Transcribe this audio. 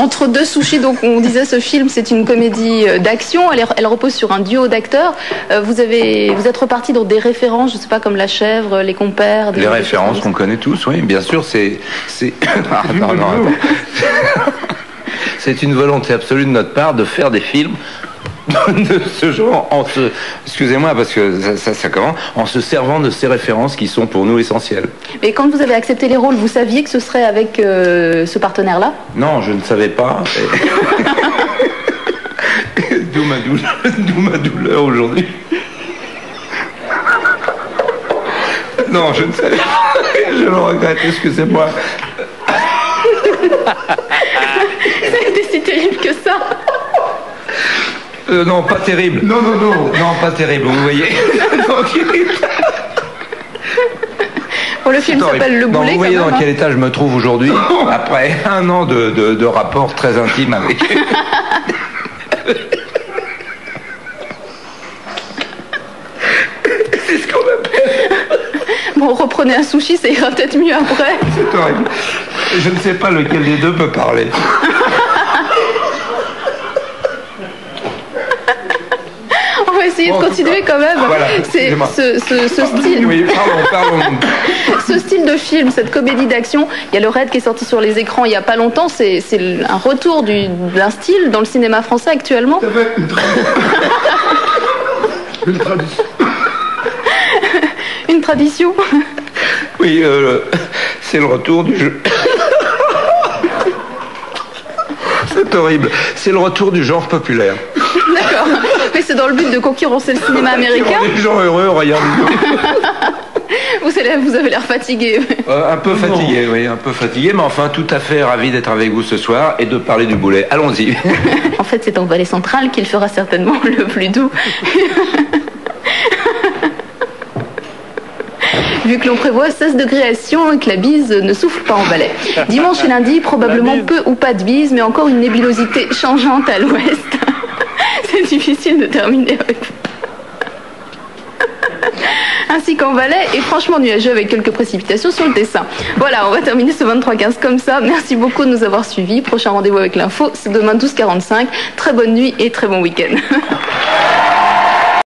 Entre deux sushis, donc on disait ce film, c'est une comédie d'action. Elle repose sur un duo d'acteurs. Vous êtes reparti dans des références, je sais pas, comme La Chèvre, Les Compères. Les références qu'on connaît tous, oui, bien sûr. Ah, non. C'est une volonté absolue de notre part de faire des films de ce genre, excusez-moi parce que ça commence, en se servant de ces références qui sont pour nous essentielles. Et quand vous avez accepté les rôles, vous saviez que ce serait avec ce partenaire-là? Non, je ne savais pas. D'où ma douleur aujourd'hui. Non, je ne savais pas. Je le regrette, excusez-moi. Ça a été si terrible que ça. Non, pas terrible. Non, pas terrible, vous voyez. Bon, le film s'appelle Le Boulet. Vous voyez dans quel état je me trouve aujourd'hui, après un an de rapports très intimes avec... C'est ce qu'on appelle... Bon, reprenez un sushi, ça ira peut-être mieux après. C'est horrible. Je ne sais pas lequel des deux peut parler. On va essayer de continuer quand même. Voilà, c'est ce style. Oui, pardon. Ce style de film, cette comédie d'action, il y a Le Raid qui est sorti sur les écrans il n'y a pas longtemps. C'est un retour d'un style dans le cinéma français actuellement. Une tradition. Une tradition. Oui, c'est le retour du jeu. C'est horrible. C'est le retour du genre populaire. D'accord. Mais c'est dans le but de concurrencer le cinéma américain. Les gens heureux, regardez. Vous avez l'air fatigué. Un peu fatigué, oui, un peu fatigué, mais enfin tout à fait ravi d'être avec vous ce soir et de parler du Boulet. Allons-y. En fait, c'est en Valais central qu'il fera certainement le plus doux. Vu que l'on prévoit 16 degrés à Sion et que la bise ne souffle pas en Valais. Dimanche et lundi, probablement peu ou pas de bise, mais encore une nébulosité changeante à l'ouest. C'est difficile de terminer avec vous. Ainsi qu'en Valais, et franchement nuageux avec quelques précipitations sur le Tessin. Voilà, on va terminer ce 23-15 comme ça. Merci beaucoup de nous avoir suivis. Prochain rendez-vous avec l'info, c'est demain 12h45. Très bonne nuit et très bon week-end.